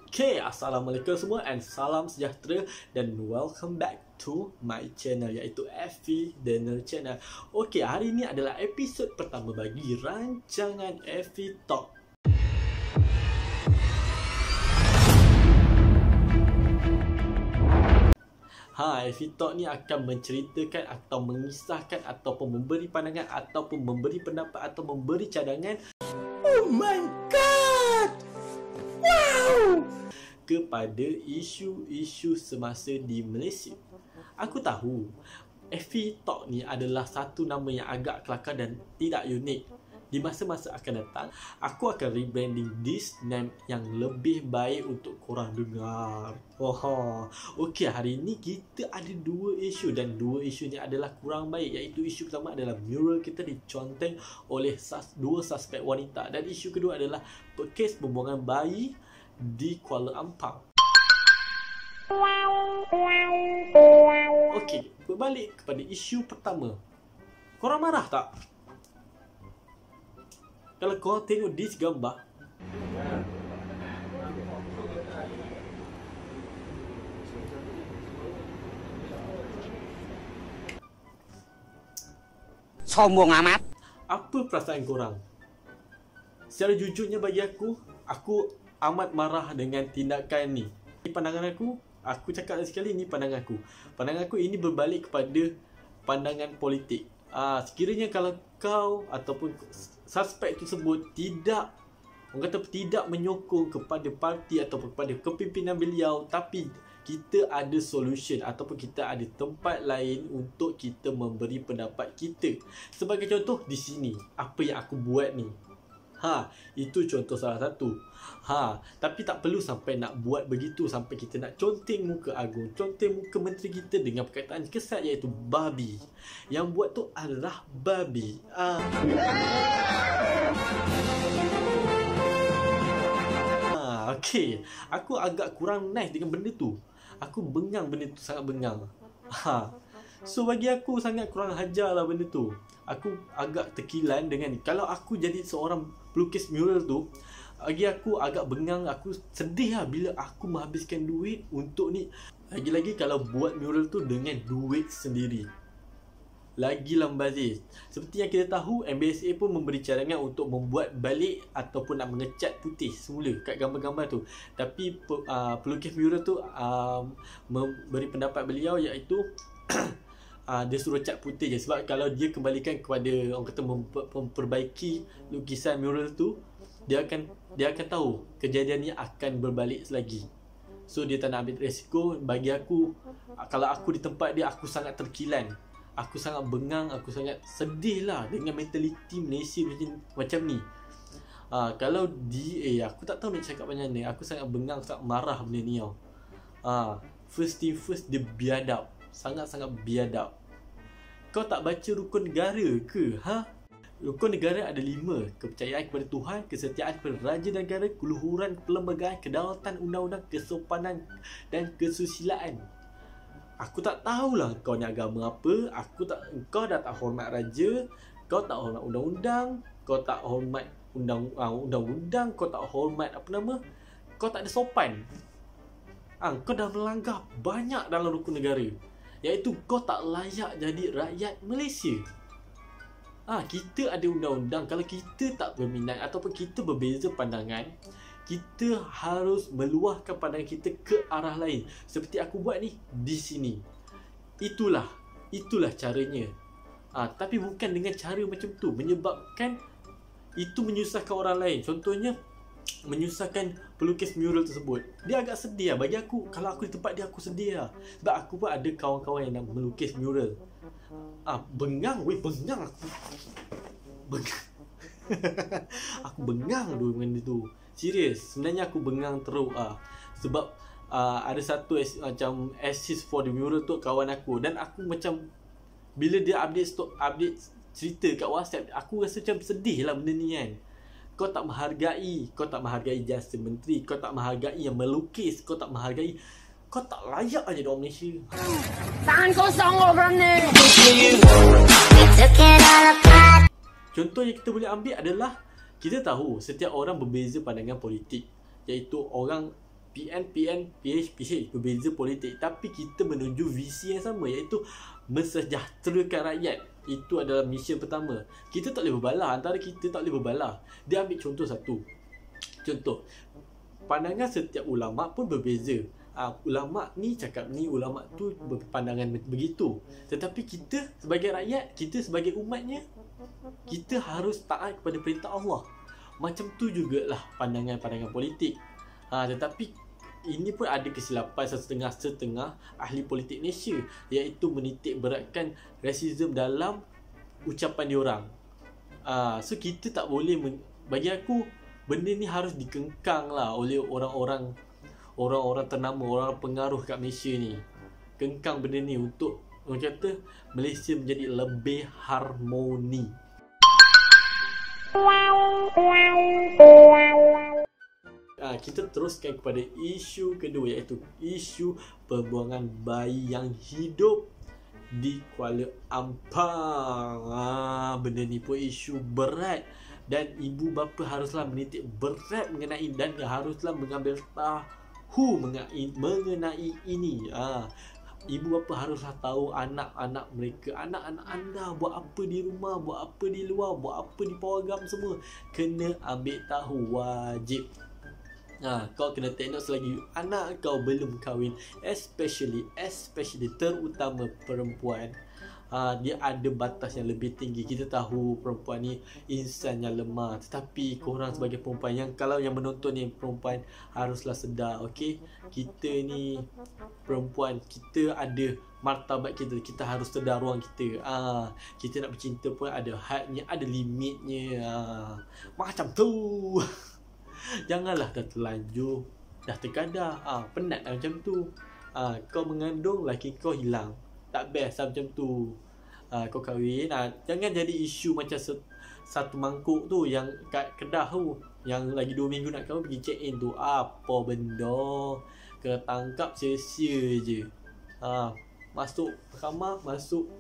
Okay, Assalamualaikum semua and salam sejahtera dan welcome back to my channel iaitu FV Daniel Channel. Okay, hari ini adalah episod pertama bagi rancangan FV Talk. FV Talk ni akan menceritakan atau mengisahkan ataupun memberi pandangan ataupun memberi pendapat atau memberi cadangan. Oh my god! Wow! Kepada isu-isu semasa di Malaysia. Aku tahu FV Talk ni adalah satu nama yang agak kelakar dan tidak unik. Di masa-masa akan datang, aku akan rebranding this name yang lebih baik untuk korang dengar. Okey, hari ini kita ada dua isu dan dua isu ni adalah kurang baik, iaitu isu pertama adalah mural kita diconteng oleh dua suspek wanita dan isu kedua adalah kes pembuangan bayi di Kuala Ampang. Okey, berbalik kepada isu pertama. Korang marah tak? Kalau korang tengok this gambar, sombong amat. apa perasaan korang? Secara jujurnya bagi aku amat marah dengan tindakan ni. Ini pandangan aku cakap sekali ni pandangan aku. Pandangan aku ini berbalik kepada pandangan politik. Sekiranya kalau kau ataupun suspek tersebut tidak menyokong kepada parti ataupun kepada kepimpinan beliau, tapi kita ada solution ataupun kita ada tempat lain untuk kita memberi pendapat kita. Sebagai contoh di sini, apa yang aku buat ni. Itu contoh salah satu. Tapi tak perlu sampai nak buat begitu, sampai kita nak conteng muka Agong, conteng muka menteri kita dengan perkataan kesat iaitu babi. Yang buat tu adalah babi. Okey, aku agak kurang nice dengan benda tu. Aku bengang benda tu, sangat bengang. So bagi aku sangat kurang hajar lah benda tu. Aku agak terkilan dengan ni. Kalau aku jadi seorang pelukis mural tu, bagi aku agak bengang, aku sedih lah bila aku menghabiskan duit untuk ni. Lagi-lagi kalau buat mural tu dengan duit sendiri, lagi lambazir. Seperti yang kita tahu, MBSA pun memberi cadangan untuk membuat balik ataupun nak mengecat putih semula kat gambar-gambar tu. Tapi pelukis mural tu memberi pendapat beliau iaitu dia suruh cat putih je. Sebab kalau dia kembalikan kepada orang kata memperbaiki lukisan mural tu, dia akan tahu kejadian ni akan berbalik lagi. So dia tak nak ambil risiko. Bagi aku, kalau aku di tempat dia, aku sangat terkilan, aku sangat bengang, aku sangat sedih lah dengan mentaliti Malaysia macam ni. Kalau DA, aku tak tahu nak cakap macam ni. Aku sangat bengang, sangat marah benda ni tau. First thing first, dia biadab. Sangat-sangat biadab. Kau tak baca rukun negara ke? Rukun negara ada 5. Kepercayaan kepada Tuhan, kesetiaan kepada raja dan negara, keluhuran perlembagaan, kedaulatan undang-undang, kesopanan dan kesusilaan. Aku tak tahulah kau ni agama apa. Kau dah tak hormat raja, kau tak hormat undang-undang, kau tak hormat undang-undang, kau tak hormat kau tak ada sopan. Kau dah melanggar banyak dalam rukun negara, iaitu kau tak layak jadi rakyat Malaysia. Kita ada undang-undang. Kalau kita tak berminat ataupun kita berbeza pandangan, kita harus meluahkan pandangan kita ke arah lain. Seperti aku buat ni di sini. Itulah caranya. Tapi bukan dengan cara macam tu, menyebabkan itu menyusahkan orang lain. Contohnya menyusahkan pelukis mural tersebut. Dia agak sedih lah. Bagi aku, kalau aku di tempat dia, aku sedih lah. Sebab aku pun ada kawan-kawan yang nak melukis mural. Bengang aku. Bengang. Aku bengang dulu dengan dia tu. Serius, sebenarnya aku bengang teruk sebab ada satu macam assist for the mural tu kawan aku, dan aku macam bila dia update cerita kat WhatsApp, aku rasa macam sedih lah benda ni kan. Kau tak menghargai jasa menteri, kau tak menghargai yang melukis, kau tak layak aja orang Malaysia. Tangan kosong kau berani. Contoh yang kita boleh ambil adalah, kita tahu setiap orang berbeza pandangan politik. iaitu orang PN, PH berbeza politik, tapi kita menuju visi yang sama, iaitu mensejahterakan rakyat. Itu adalah misi pertama. Kita tak boleh berbalah, antara kita tak boleh berbalah. Dia ambil contoh satu. Contoh, pandangan setiap ulama pun berbeza. Ulama ni cakap ni, ulama tu berpandangan begitu. Tetapi kita sebagai rakyat, kita sebagai umatnya, kita harus taat kepada perintah Allah. Macam tu jugalah pandangan-pandangan politik. Tetapi ini pun ada kesilapan setengah-setengah ahli politik Malaysia, iaitu menitik beratkan rasism dalam ucapan diorang. So kita tak boleh bagi aku benda ni harus dikengkang lah oleh orang-orang ternama, orang pengaruh kat Malaysia ni. Kengkang benda ni untuk orang kata Malaysia menjadi lebih harmoni. Kita teruskan kepada isu kedua, iaitu isu pembuangan bayi yang hidup di Kuala Ampang. Benda ni pun isu berat dan ibu bapa haruslah menitik berat mengenai dan haruslah mengambil tahu mengenai ini. Ibu bapa haruslah tahu anak-anak mereka, anak-anak anda buat apa di rumah, buat apa di luar, buat apa di pawagam, semua kena ambil tahu, wajib. Kau kena tengok selagi anak kau belum kahwin, especially terutama perempuan. Dia ada batas yang lebih tinggi. Kita tahu perempuan ni insan yang lemah, tetapi korang sebagai perempuan yang menonton ni perempuan, haruslah sedar, okey? Kita ni perempuan, kita ada martabat kita, kita harus sedar ruang kita. Kita nak bercinta pun ada hadnya, ada limitnya. Macam tu. Janganlah dah terlanjur, dah terkadar, penat lah macam tu. Kau mengandung, laki kau hilang, tak best lah macam tu. Kau kahwin, jangan jadi isu macam satu mangkuk tu yang kat Kedah tu, yang lagi 2 minggu nak kahwin pergi check in tu. Apa benda, kena tangkap sia-sia je. Masuk kamar, masuk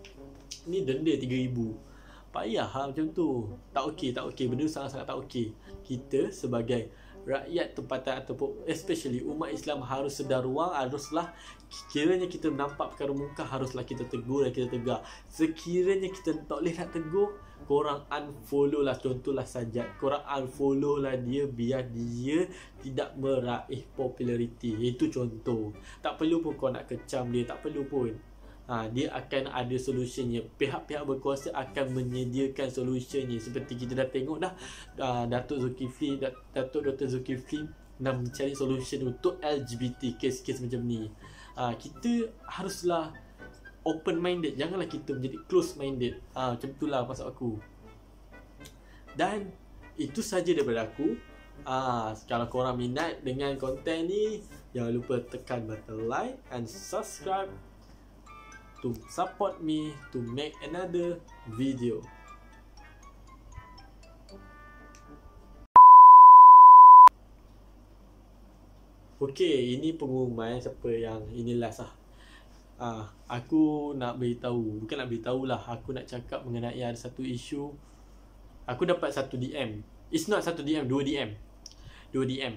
ni denda 3,000. Payah macam tu. Tak okey. Benda sangat-sangat tak okey. Kita sebagai rakyat tempatan ataupun especially umat Islam harus sedar ruang, haruslah sekiranya kita nampak perkara mungkar, haruslah kita tegur dan kita tegak. Sekiranya kita tak boleh nak tegur, korang unfollow lah. Contohlah Sajat, korang unfollow lah dia biar dia tidak meraih populariti. Itu contoh. Tak perlu pun kau nak kecam dia, tak perlu pun. Dia akan ada solutionnya. Pihak-pihak berkuasa akan menyediakan solutionnya. Seperti kita dah tengok dah, Datuk Dr. Zulkifli nak mencari solution untuk LGBT, kes-kes macam ni. Kita haruslah open minded, janganlah kita menjadi close minded. Macam itulah maksud aku. Dan itu saja daripada aku. Kalau korang minat dengan konten ni, jangan lupa tekan button like and subscribe to support me to make another video. Okey, ini pengumuman siapa yang ini last lah. Aku nak beritahu, bukan nak beritahu lah, aku nak cakap mengenai ada satu isu. Aku dapat satu DM. It's not satu DM, 2 DM.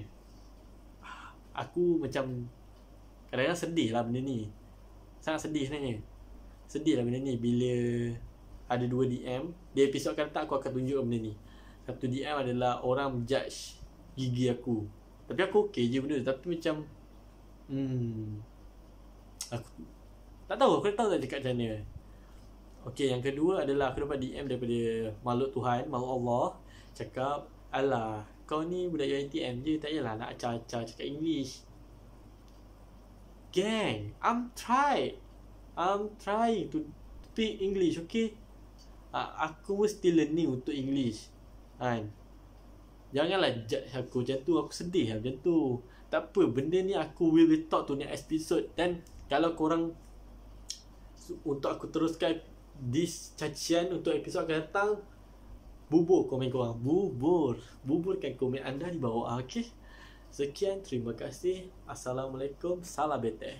Aku macam kadang-kadang sedih lah benda ni. Sangat sedih sebenarnya. Sedih lah benda ni bila ada 2 DM. Di episod akan datang aku akan tunjuk benda ni. Satu DM adalah orang judge gigi aku. Tapi aku okey je benda tu. Tapi macam aku tak tahu. Aku tak tahu nak cakap macam mana. Okey, yang kedua adalah aku dapat DM daripada makhluk Tuhan, makhluk Allah. Cakap, alah, kau ni budak UiTM je, tak payahlah nak acah-acah cakap English. Gang, I'm trying to speak English, okay? Aku still learning untuk English, kan? Janganlah judge aku macam tu. Aku sedih lah macam tu. Tak apa, benda ni aku will talk to next episode. Dan kalau korang untuk aku teruskan this cacian untuk episod akan datang, bubur komen korang. Buburkan komen anda di bawah, okay? Sekian, terima kasih. Assalamualaikum, salam beteh.